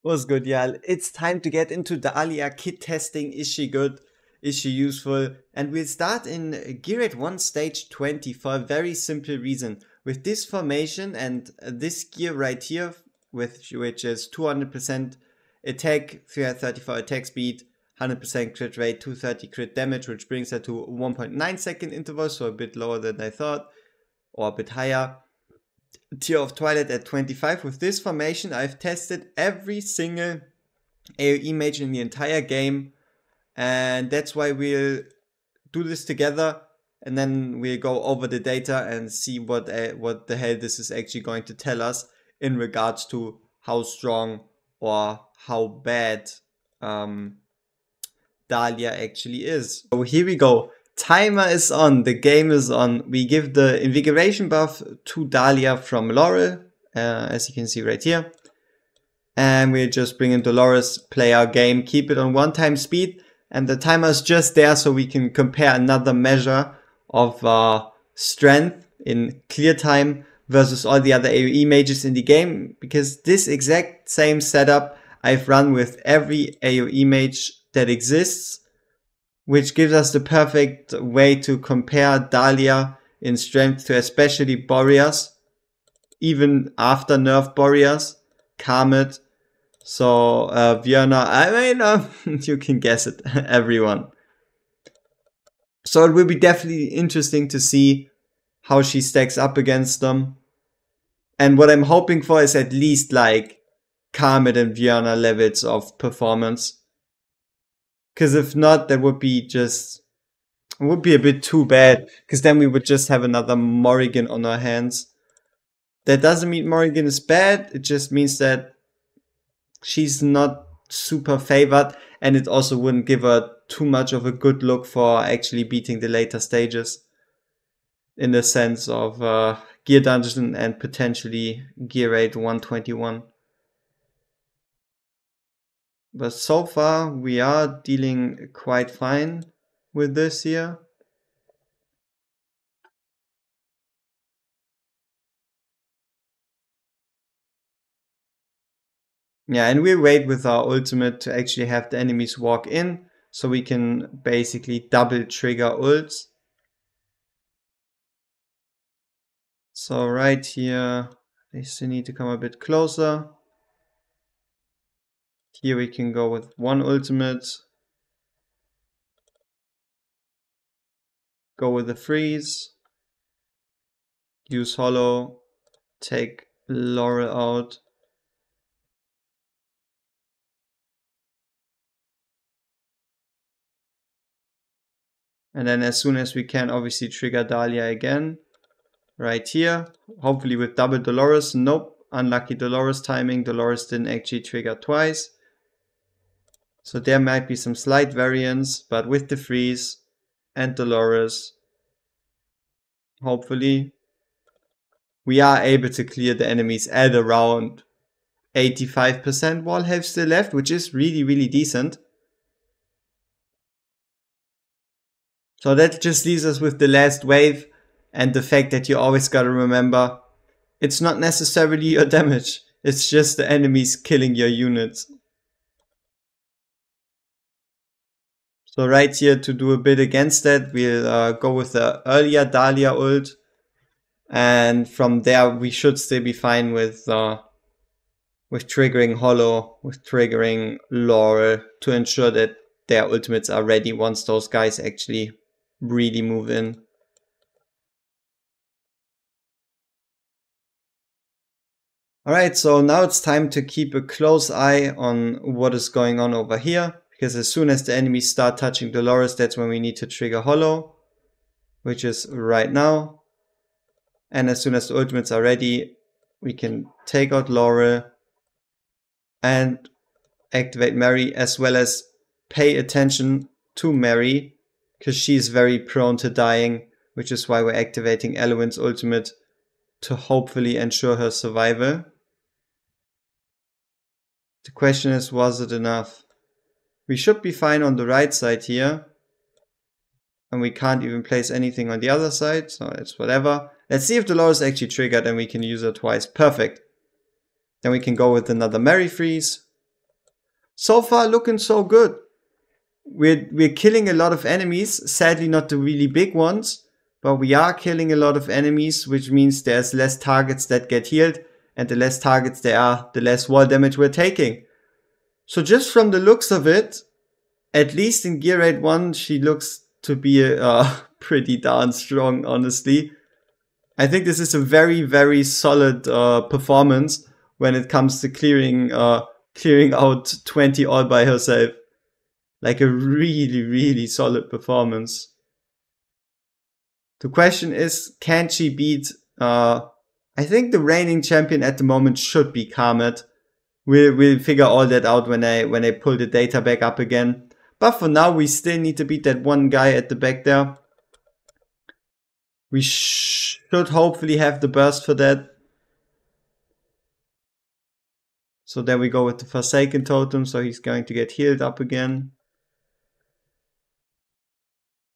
Was good, y'all. It's time to get into Dahlia kit testing. Is she good? Is she useful? And we'll start in GR1 stage 20 for a very simple reason. With this formation and this gear right here, which is 200% attack, 334 attack speed, 100% crit rate, 230 crit damage, which brings her to 1.9 second interval, so a bit lower than I thought, or a bit higher. Tear of Twilight at 25. With this formation, I've tested every single AoE mage in the entire game, and that's why we'll do this together, and then we'll go over the data and see what the hell this is actually going to tell us in regards to how strong or how bad Dahlia actually is. So here we go. Timer is on, the game is on. We give the invigoration buff to Dahlia from Laurel, as you can see right here. And we'll just bring in Dolores, play our game, keep it on 1x speed. And the timer is just there so we can compare another measure of strength in clear time versus all the other AoE mages in the game. Because this exact same setup I've run with every AoE mage that exists, which gives us the perfect way to compare Dahlia in strength to especially Boreas, even after nerf Boreas, Karmet, so Vierna, I mean, you can guess it, everyone. So it will be definitely interesting to see how she stacks up against them. And what I'm hoping for is at least like Karmet and Vierna levels of performance. Because if not, that would be just, it would be a bit too bad. Because then we would just have another Morrigan on our hands. That doesn't mean Morrigan is bad. It just means that she's not super favored. And it also wouldn't give her too much of a good look for actually beating the later stages. In the sense of Gear Dungeon and potentially Gear Rate 121. But so far, we are dealing quite fine with this here. Yeah, and we'll wait with our ultimate to actually have the enemies walk in, so we can basically double trigger ults. So right here, they still need to come a bit closer. Here we can go with one ultimate. Go with the freeze. Use hollow. Take Laurel out. And then as soon as we can, obviously trigger Dahlia again. Right here. Hopefully with double Dolores. Nope. Unlucky Dolores timing. Dolores didn't actually trigger twice. So there might be some slight variance, but with the freeze and Dolores, hopefully, we are able to clear the enemies at around 85% wall health still left, which is really, really decent. So that just leaves us with the last wave and the fact that you always gotta remember, it's not necessarily your damage, it's just the enemies killing your units. So right here, to do a bit against that, we'll go with the earlier Dahlia ult. And from there, we should still be fine with triggering Hollow, with triggering Laurel, to ensure that their ultimates are ready once those guys actually really move in. Alright, so now it's time to keep a close eye on what is going on over here. Because as soon as the enemies start touching Dolores, that's when we need to trigger Hollow, which is right now. And as soon as the ultimates are ready, we can take out Laurel and activate Mary, as well as pay attention to Mary, because she's very prone to dying, which is why we're activating Eloin's ultimate to hopefully ensure her survival. The question is, was it enough? We should be fine on the right side here. And we can't even place anything on the other side, so it's whatever. Let's see if Dolores actually triggered and we can use her twice. Perfect. Then we can go with another Mary freeze. So far looking so good. We're killing a lot of enemies, sadly not the really big ones, but we are killing a lot of enemies, which means there's less targets that get healed, and the less targets there are, the less wall damage we're taking. So just from the looks of it, at least in GR1, she looks to be pretty darn strong, honestly. I think this is a very, very solid performance when it comes to clearing out 20 all by herself. Like a really, really solid performance. The question is, can she beat, I think the reigning champion at the moment should be Karmet. We'll figure all that out when I pull the data back up again. But for now, we still need to beat that one guy at the back there. We should hopefully have the burst for that. So there we go with the Forsaken Totem, so he's going to get healed up again.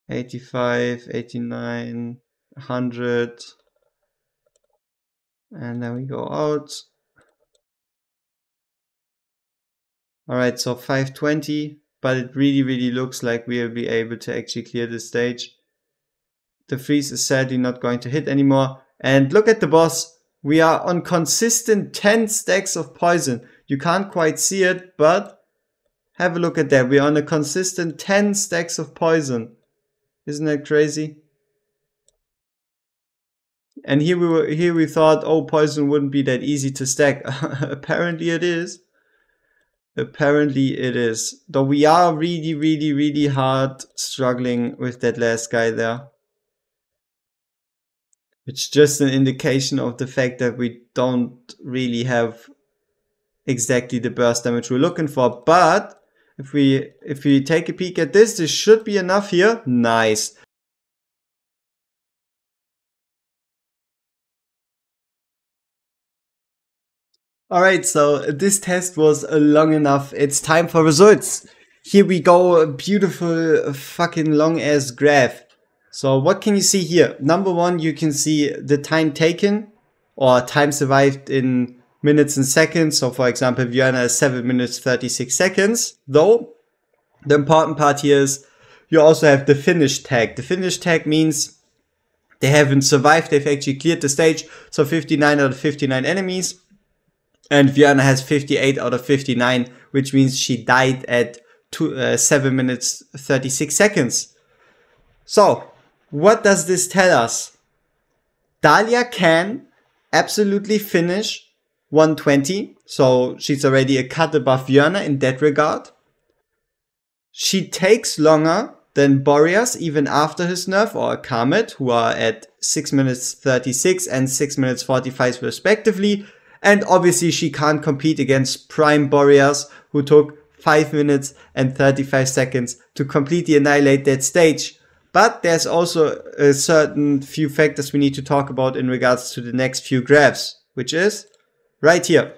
85, 89, 100. And then we go out. Alright, so 520, but it really, really looks like we'll be able to actually clear this stage. The freeze is sadly not going to hit anymore. And look at the boss. We are on consistent 10 stacks of poison. You can't quite see it, but have a look at that. We're on a consistent 10 stacks of poison. Isn't that crazy? And here we thought, oh, poison wouldn't be that easy to stack. Apparently it is. Apparently it is. Though we are really, really, really hard struggling with that last guy there. It's just an indication of the fact that we don't really have exactly the burst damage we're looking for. But if we take a peek at this, this should be enough here. Nice. Alright, so this test was long enough. It's time for results. Here we go, a beautiful fucking long ass graph. So what can you see here? Number one, you can see the time taken or time survived in minutes and seconds. So for example, Vienna is 7 minutes 36 seconds. Though the important part here is you also have the finish tag. The finish tag means they haven't survived, they've actually cleared the stage. So 59 out of 59 enemies. And Vienna has 58 out of 59, which means she died at 7 minutes 36 seconds. So, what does this tell us? Dahlia can absolutely finish 120, so she's already a cut above Vienna in that regard. She takes longer than Boreas even after his nerf, or Karmet, who are at 6 minutes 36 and 6 minutes 45 respectively. And obviously she can't compete against Prime Boreas, who took 5 minutes and 35 seconds to completely annihilate that stage. But there's also a certain few factors we need to talk about in regards to the next few graphs, which is right here.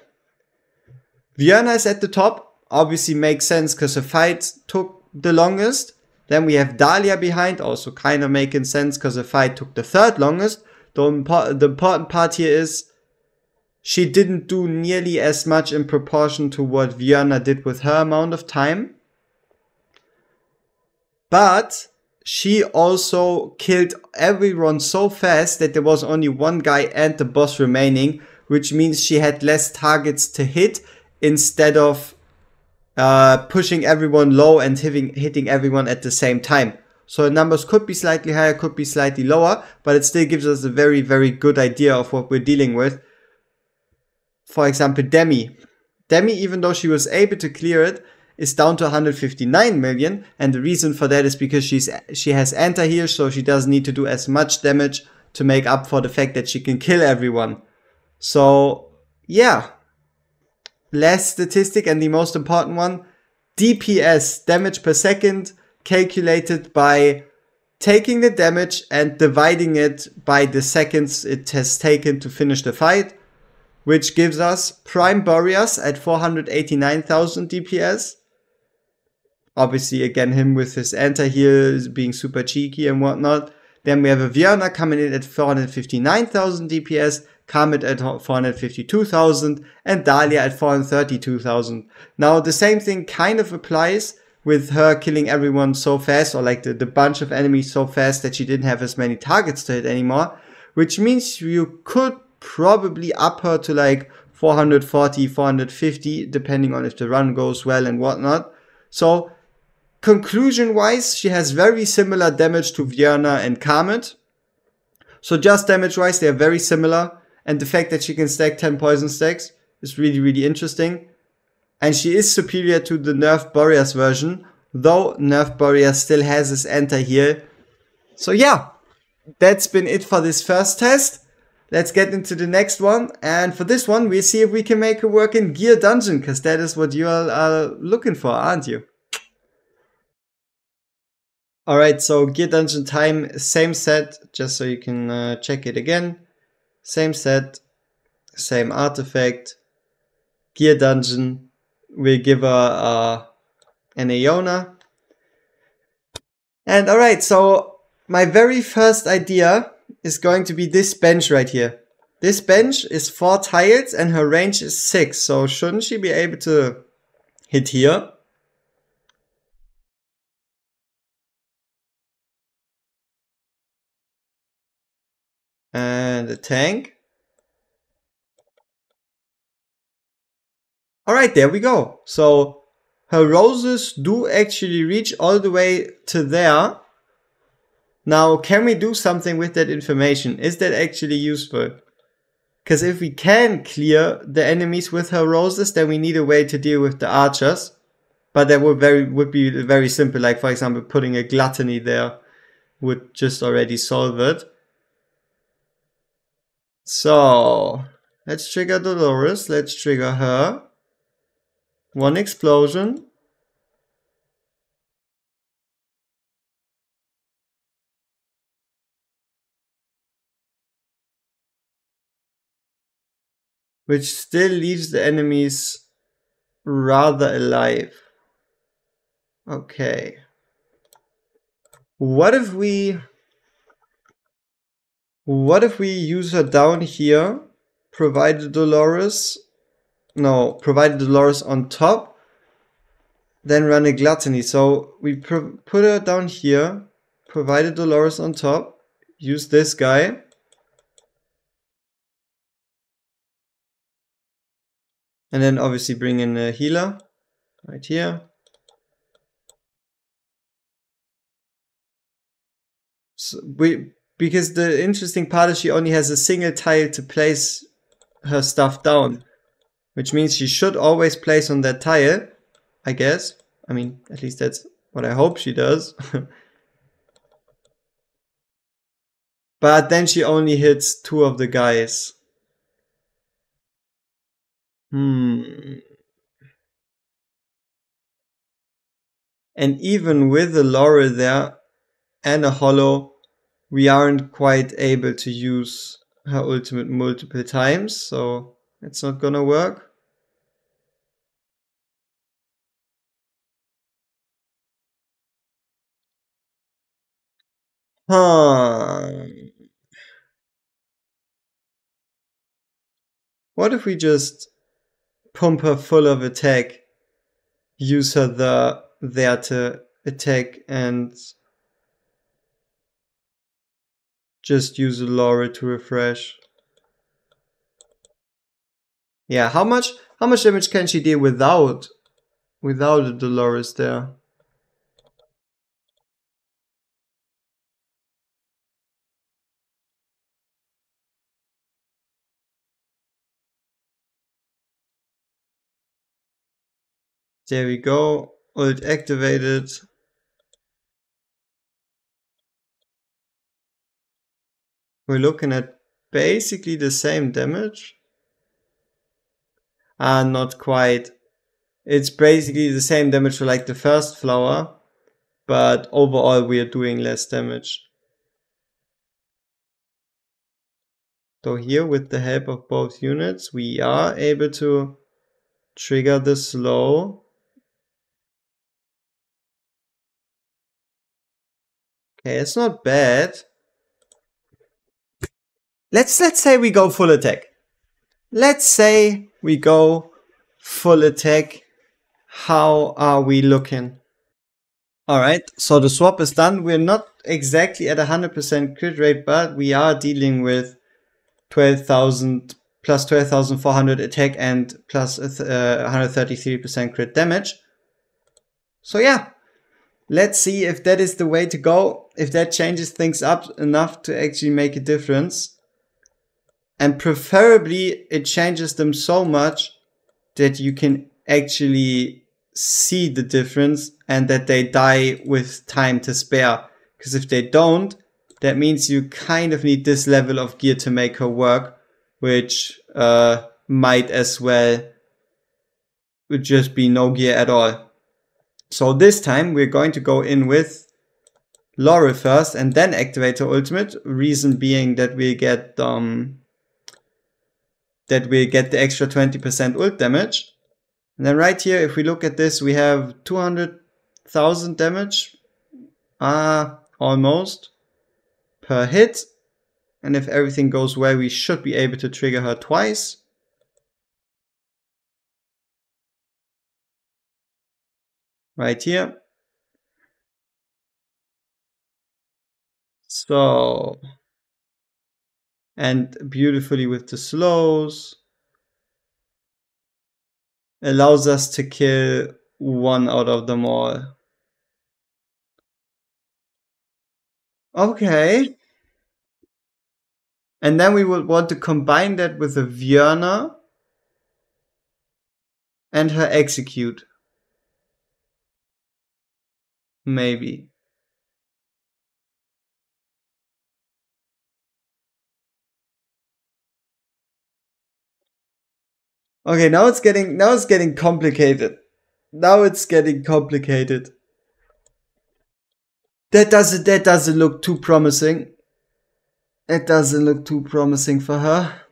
Vienna is at the top, obviously makes sense because the fight took the longest. Then we have Dahlia behind, also kind of making sense because the fight took the third longest. The important part here is she didn't do nearly as much in proportion to what Vienna did with her amount of time. But she also killed everyone so fast that there was only one guy and the boss remaining, which means she had less targets to hit instead of pushing everyone low and hitting everyone at the same time. So the numbers could be slightly higher, could be slightly lower, but it still gives us a very, very good idea of what we're dealing with. For example, Demi. Demi, even though she was able to clear it, is down to 159 million. And the reason for that is because she has anti-heal, so she doesn't need to do as much damage to make up for the fact that she can kill everyone. So, yeah. Last statistic and the most important one. DPS, damage per second, calculated by taking the damage and dividing it by the seconds it has taken to finish the fight. Which gives us Prime Boreas at 489,000 DPS. Obviously, again, him with his anti-heal being super cheeky and whatnot. Then we have a Vienna coming in at 459,000 DPS. Karmit at 452,000, and Dahlia at 432,000. Now the same thing kind of applies with her killing everyone so fast, or like the bunch of enemies so fast that she didn't have as many targets to hit anymore, which means you could probably up her to like 440, 450, depending on if the run goes well and whatnot. So conclusion wise, she has very similar damage to Vierna and Karmit. So just damage wise, they are very similar. And the fact that she can stack 10 poison stacks is really, really interesting. And she is superior to the nerfed Boreas version, though nerfed Boreas still has his anti-heal. So yeah, that's been it for this first test. Let's get into the next one. And for this one, we'll see if we can make it work in Gear Dungeon, because that is what you all are looking for, aren't you? Alright, so Gear Dungeon time, same set, just so you can check it again. Same set, same artifact, Gear Dungeon. We'll give her an Aeona. And alright, so my very first idea is going to be this bench right here. This bench is 4 tiles and her range is 6, so shouldn't she be able to hit here? And a tank. Alright, there we go. So her roses do actually reach all the way to there. Now, can we do something with that information? Is that actually useful? Because if we can clear the enemies with her roses, then we need a way to deal with the archers. But that would be very simple. Like, for example, putting a gluttony there would just already solve it. So let's trigger Dolores. Let's trigger her. 1 explosion. Which still leaves the enemies rather alive. Okay. What if we use her down here, provided Dolores on top, then run a gluttony. So we put her down here, provided Dolores on top, use this guy. And then obviously bring in a healer right here. So because the interesting part is she only has a single tile to place her stuff down, which means she should always place on that tile, I guess. I mean, at least that's what I hope she does. But then she only hits 2 of the guys. And even with a Laurel there and a Hollow, we aren't quite able to use her ultimate multiple times, so it's not gonna work. What if we just pump her full of attack, use her there to attack, and just use a Laurel to refresh? Yeah, how much damage can she deal without a Dolores there? There we go. Ult activated. We're looking at basically the same damage. Not quite. It's basically the same damage for like the first flower, but overall we are doing less damage. So here, with the help of both units, we are able to trigger the slow. Okay, it's not bad. let's say we go full attack. Let's say we go full attack. How are we looking? Alright, so the swap is done. We're not exactly at 100% crit rate, but we are dealing with 12,000 plus 12,400 attack and plus 133% crit damage. So yeah, let's see if that is the way to go, if that changes things up enough to actually make a difference. And preferably it changes them so much that you can actually see the difference and that they die with time to spare. Because if they don't, that means you kind of need this level of gear to make her work, which might as well just be no gear at all. So this time we're going to go in with Laurel first and then activate her ultimate. Reason being that we get the extra 20% ult damage. And then right here, if we look at this, we have 200,000 damage, almost, per hit. And if everything goes well, we should be able to trigger her twice. Right here. So, and beautifully with the slows. Allows us to kill one out of them all. Okay. And then we would want to combine that with a Vierna and her execute. Maybe. Okay, now it's getting complicated. Now it's getting complicated. That doesn't look too promising. It doesn't look too promising for her.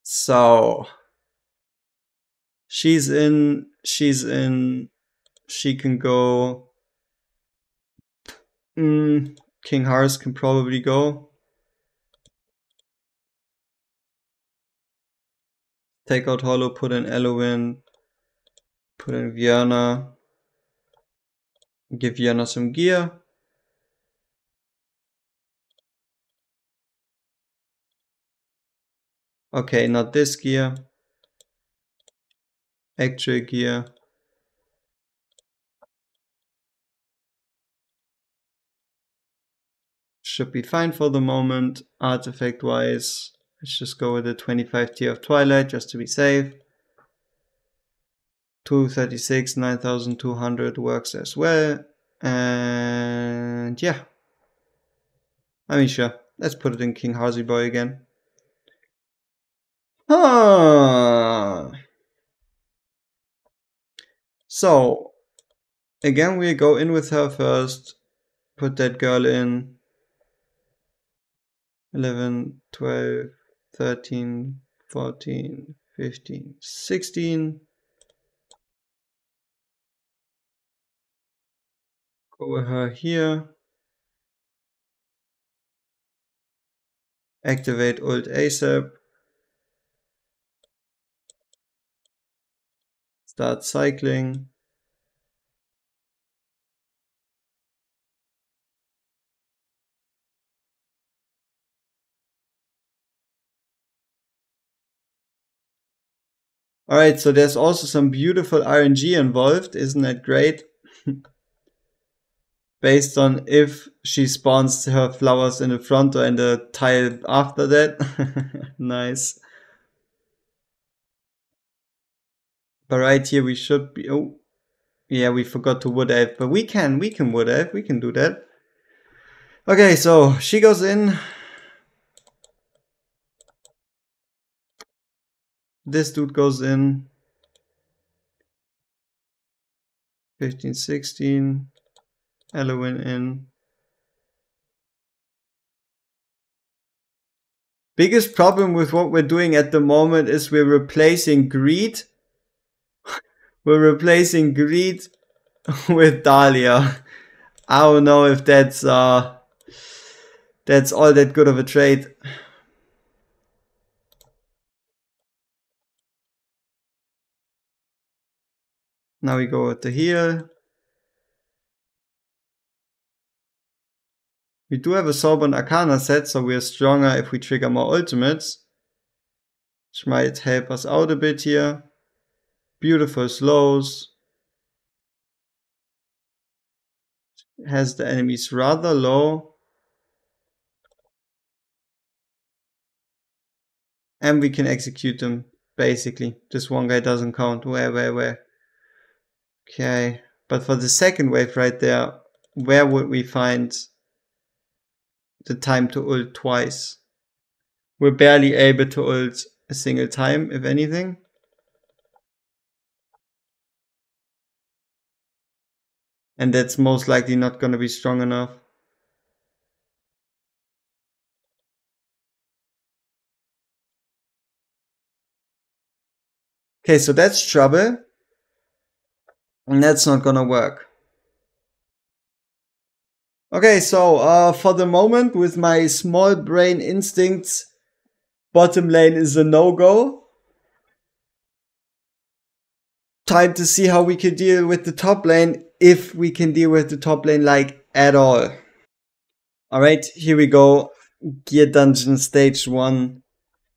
So she's in, she can go. King Harris can probably go. Take out Hollow, put in Eloin, put in Vierna, give Vierna some gear. Okay, not this gear. Actual gear. Should be fine for the moment, artifact wise. Let's just go with the 25 tier of Twilight just to be safe. 236, 9200 works as well. And yeah. I mean, sure. Let's put it in King Harsey Boy again. So, again, we go in with her first. Put that girl in. 11, 12, 13, 14, 15, 16. Go with her here. Activate ult ASAP. Start cycling. Alright, so there's also some beautiful RNG involved, isn't that great? Based on if she spawns her flowers in the front or in the tile after that. Nice. But right here we should be, oh, yeah, we forgot to wood elf, but we can wood elf, we can do that. Okay, so she goes in. This dude goes in. 15, 16. Eloin in. Biggest problem with what we're doing at the moment is we're replacing greed. We're replacing greed with Dahlia. I don't know if that's all that good of a trade. Now we go with the heal. We do have a Soulbound Arcana set, so we are stronger if we trigger more ultimates, which might help us out a bit here. Beautiful slows. Has the enemies rather low. And we can execute them, basically. This one guy doesn't count. Where? Okay, but for the second wave right there, where would we find the time to ult twice? We're barely able to ult a single time, if anything. And that's most likely not going to be strong enough. Okay, so that's trouble. And that's not gonna work. Okay, so for the moment, with my small brain instincts, bottom lane is a no-go. Time to see how we can deal with the top lane, if we can deal with the top lane like at all. Alright, here we go. Gear Dungeon Stage 1.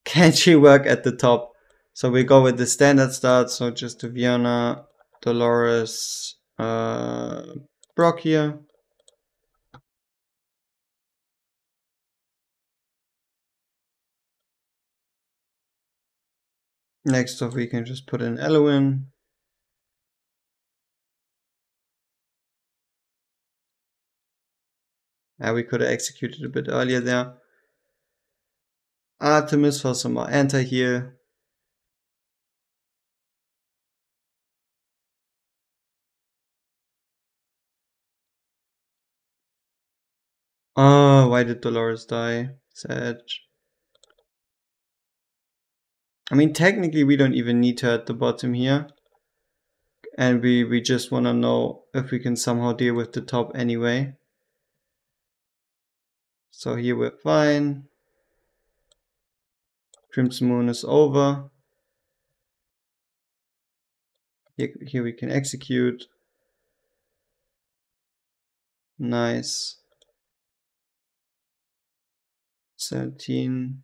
Can she work at the top? So we go with the standard start, so just a Viana, Dolores, Brock here. Next off we can just put in Eloin. We could have executed a bit earlier there. Artemis for some more anti-heal. Oh, why did Dolores die? Sad. I mean, technically we don't even need her at the bottom here. And we just want to know if we can somehow deal with the top anyway. So here we're fine. Crimson Moon is over. Here we can execute. Nice. 17.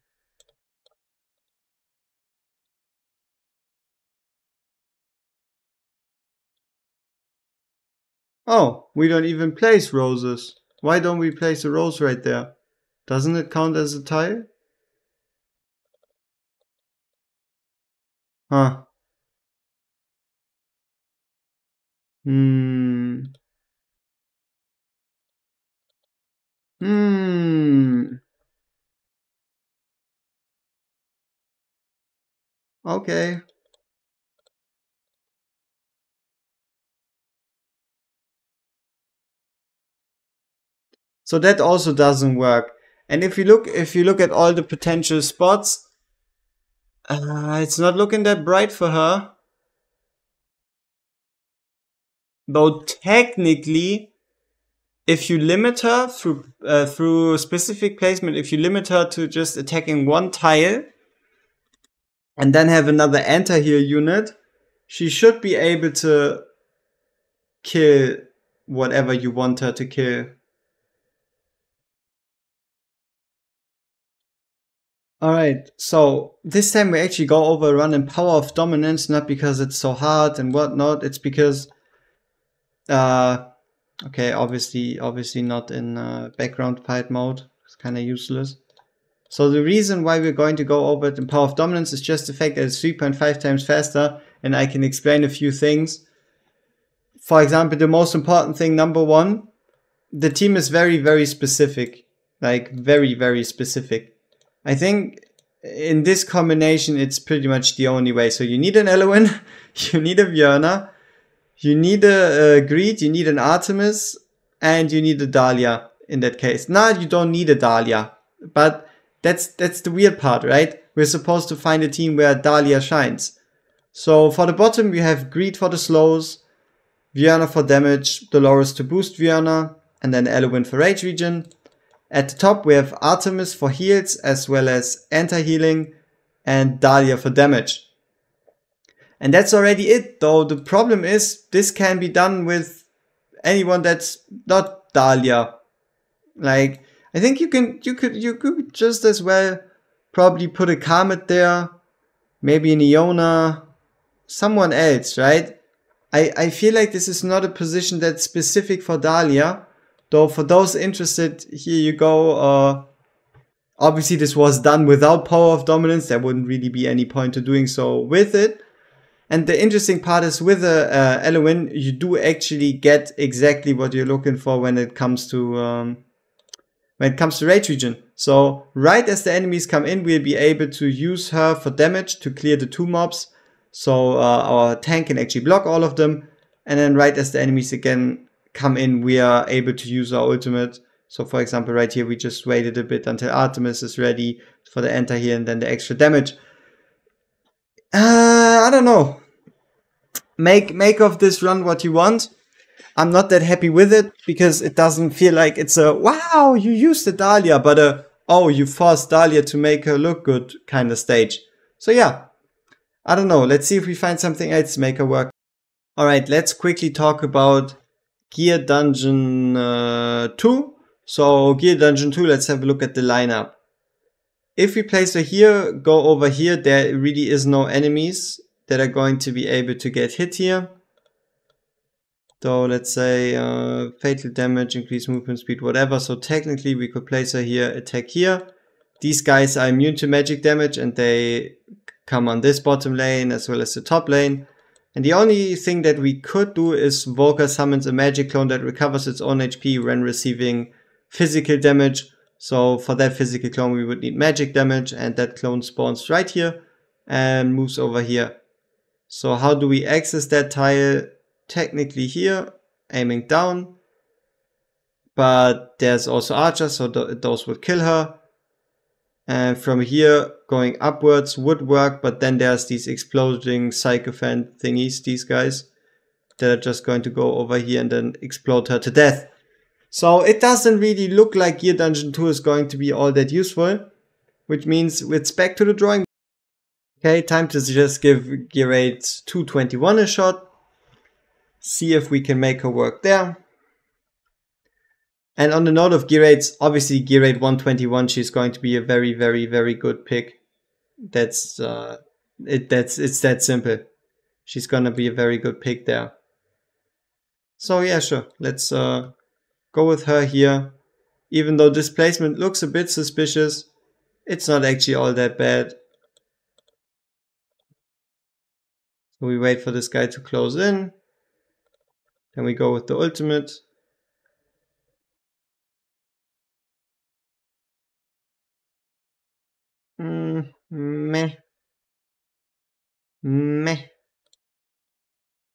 Oh, we don't even place roses. Why don't we place a rose right there? Doesn't it count as a tile? Huh. Okay. So that also doesn't work. And if you look at all the potential spots, it's not looking that bright for her. Though technically, if you limit her through specific placement, if you limit her to just attacking one tile, and then have another anti-heal unit, she should be able to kill whatever you want her to kill. Alright, so this time we actually go over a run in Power of Dominance, not because it's so hard and whatnot, it's because okay, obviously not in background fight mode, it's kinda useless. So the reason why we're going to go over it in Power of Dominance is just the fact that it's 3.5 times faster, and I can explain a few things. For example, the most important thing, number one, the team is very, very specific. Like, very, very specific. I think in this combination, it's pretty much the only way. So you need an Eloin, you need a Viana, you need a Greed, you need an Artemis, and you need a Dahlia in that case. Now you don't need a Dahlia, but that's the weird part, right? We're supposed to find a team where Dahlia shines. So for the bottom, we have Greed for the slows, Viana for damage, Dolores to boost Viana, and then Elowen for rage regen. At the top we have Artemis for heals as well as anti-healing, and Dahlia for damage. And that's already it, though the problem is this can be done with anyone that's not Dahlia. Like, I think you could just as well probably put a Karmet there, maybe an Iona, someone else, right? I feel like this is not a position that's specific for Dahlia, though for those interested, here you go. Obviously this was done without Power of Dominance, there wouldn't really be any point to doing so with it. And the interesting part is with Elowen, you do actually get exactly what you're looking for when it comes to rage regen. So right as the enemies come in, we'll be able to use her for damage to clear the 2 mobs. So our tank can actually block all of them. And then right as the enemies again come in, we are able to use our ultimate. So for example, right here, we just waited a bit until Artemis is ready for the enter here and then the extra damage. I don't know. Make of this run what you want. I'm not that happy with it because it doesn't feel like it's a wow, you used the Dahlia, but a oh, you forced Dahlia to make her look good kind of stage. So yeah, I don't know. Let's see if we find something else to make her work. Alright, let's quickly talk about Gear Dungeon 2. So Gear Dungeon 2, let's have a look at the lineup. If we place her here, go over here, there really is no enemies that are going to be able to get hit here. So let's say fatal damage, increase movement speed, whatever. So technically we could place her here, attack here. These guys are immune to magic damage and they come on this bottom lane as well as the top lane. And the only thing that we could do is Volker summons a magic clone that recovers its own HP when receiving physical damage. So for that physical clone we would need magic damage, and that clone spawns right here and moves over here. So how do we access that tile? Technically here, aiming down. But there's also archers, so those would kill her. And from here, going upwards would work, but then there's these exploding sycophant thingies, these guys, that are just going to go over here and then explode her to death. So it doesn't really look like Gear Dungeon 2 is going to be all that useful, which means it's back to the drawing board. Okay, time to just give Gear 8 221 a shot. See if we can make her work there. And on the note of Gear 8, obviously Gear 8 121, she's going to be a very, very, very good pick. It's that simple. She's gonna be a very good pick there. So yeah, sure. Let's go with her here. Even though this placement looks a bit suspicious, it's not actually all that bad. So we wait for this guy to close in. Then we go with the ultimate. Meh.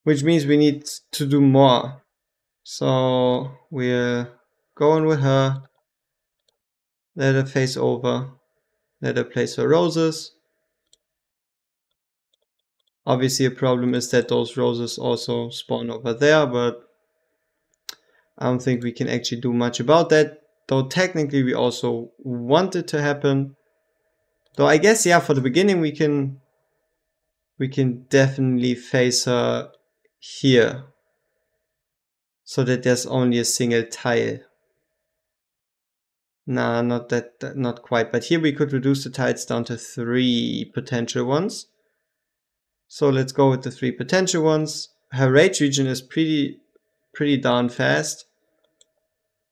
Which means we need to do more. So we're going with her. Let her face over. Let her place her roses. Obviously a problem is that those roses also spawn over there, but I don't think we can actually do much about that. Though technically we also want it to happen. Though I guess, yeah, for the beginning we can definitely face her here. So that there's only a single tile. Nah, not quite. But here we could reduce the tiles down to 3 potential ones. So let's go with the 3 potential ones. Her rage regen is pretty darn fast.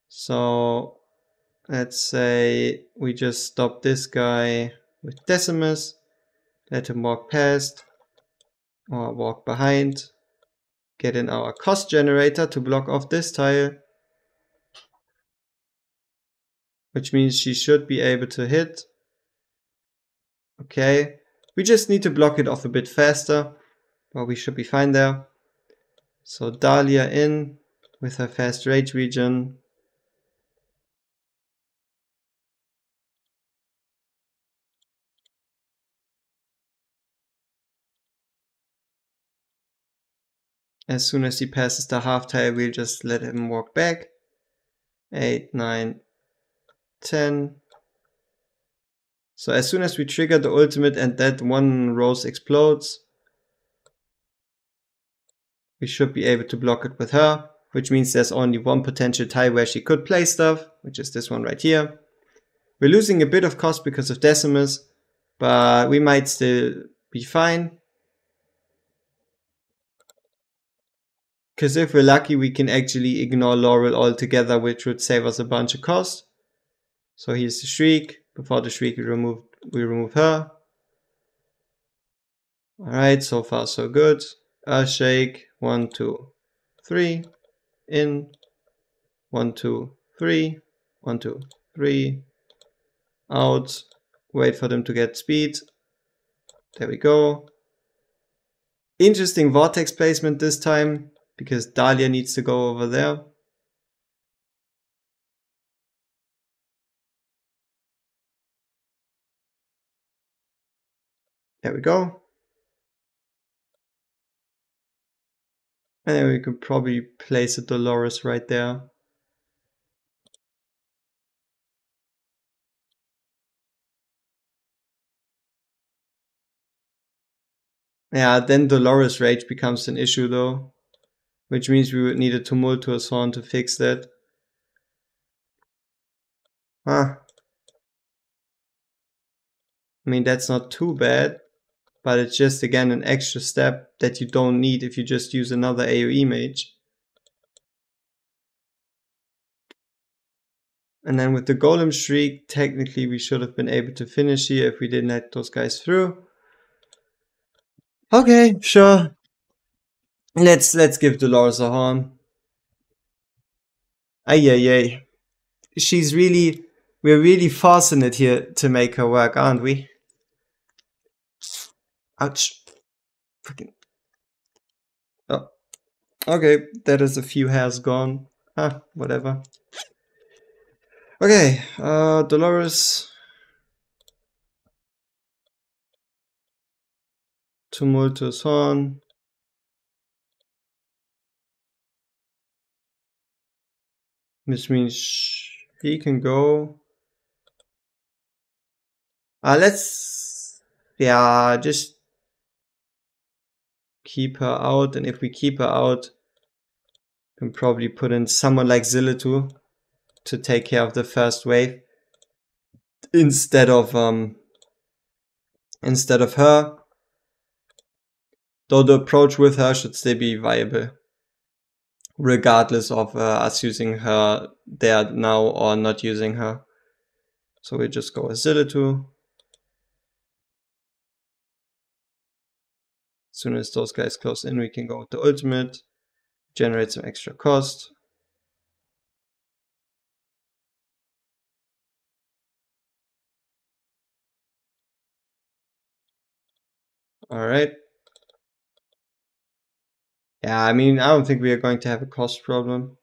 So let's say we just stop this guy with Decimus. Let him walk past or walk behind. Get in our cost generator to block off this tile. Which means she should be able to hit. Okay. We just need to block it off a bit faster. But we should be fine there. So Dahlia in with her fast rage regen. As soon as he passes the half tile, we'll just let him walk back. 8, 9, 10. So as soon as we trigger the ultimate and that one rose explodes, we should be able to block it with her, which means there's only one potential tile where she could play stuff, which is this one right here. We're losing a bit of cost because of Decimus, but we might still be fine. Because if we're lucky, we can actually ignore Laurel altogether, which would save us a bunch of cost. So here's the Shriek. Before the Shriek, we remove her. Alright, so far so good. Shake. 1, 2, 3. In. 1, 2, 3. 1, 2, 3. Out. Wait for them to get speed. There we go. Interesting vortex placement this time, because Dahlia needs to go over there. There we go. And then we could probably place a Dolores right there. Yeah, then Dolores Rage becomes an issue though, which means we would need a Tumultuous Horn to fix that. Huh. I mean, that's not too bad, but it's just again an extra step that you don't need if you just use another AoE mage. And then with the Golem Shriek, technically we should have been able to finish here if we didn't let those guys through. Okay, sure. Let's give Dolores a horn. Ay. We're really forcing it here to make her work, aren't we? Ouch. Freaking. Oh. Okay, that is a few hairs gone. Ah, whatever. Okay, Dolores. Tumultuous Horn. Which means he can go. Yeah, just keep her out. And if we keep her out, we can probably put in someone like Zillatu to take care of the first wave instead of her. Though the approach with her should still be viable, regardless of us using her there now or not using her. So we just go with Zillatu. As soon as those guys close in, we can go with the ultimate, generate some extra cost. Alright. Yeah, I mean, I don't think we are going to have a cost problem.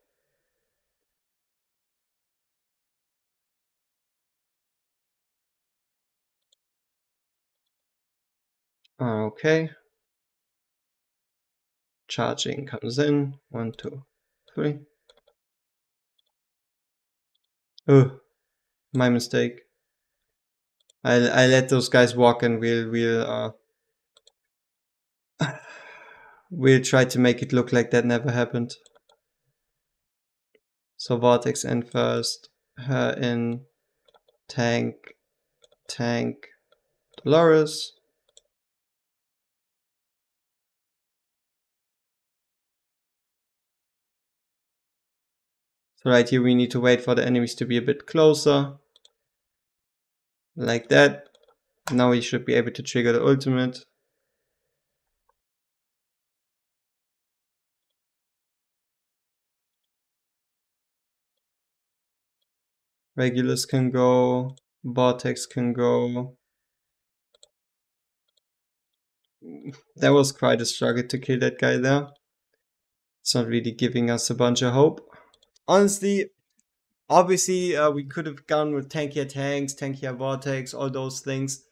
Okay. Charging comes in. 1, 2, 3. Oh, my mistake. I let those guys walk and we'll try to make it look like that never happened. So Vortex in first, her in, tank, Dolores. So right here we need to wait for the enemies to be a bit closer. Like that. Now we should be able to trigger the ultimate. Regulus can go, Vortex can go. That was quite a struggle to kill that guy there. It's not really giving us a bunch of hope. Honestly, obviously we could have gone with tankier tanks, tankier Vortex, all those things.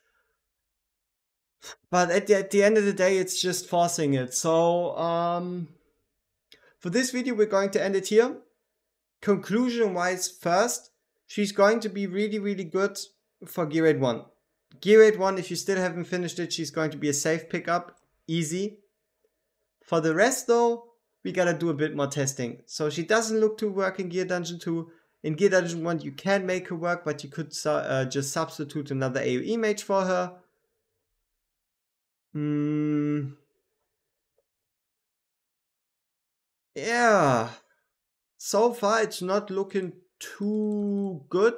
But at the end of the day, it's just forcing it. So for this video, we're going to end it here. conclusion wise, first, she's going to be really, really good for Gear 1. Gear 1, if you still haven't finished it, she's going to be a safe pickup. Easy. For the rest though, we gotta do a bit more testing. So she doesn't look to work in Gear Dungeon 2. In Gear Dungeon 1, you can make her work, but you could just substitute another AoE mage for her. Yeah. So far, it's not looking too good.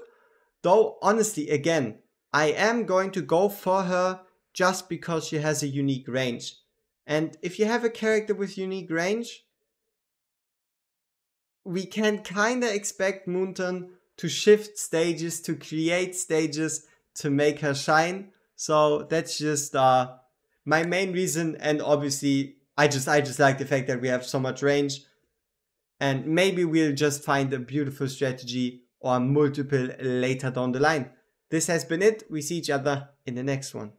Though, honestly, again, I am going to go for her just because she has a unique range. And if you have a character with unique range, we can kinda expect Moonton to shift stages, to create stages, to make her shine. So that's just my main reason, and obviously I just like the fact that we have so much range. And maybe we'll just find a beautiful strategy or multiple later down the line. This has been it. We see each other in the next one.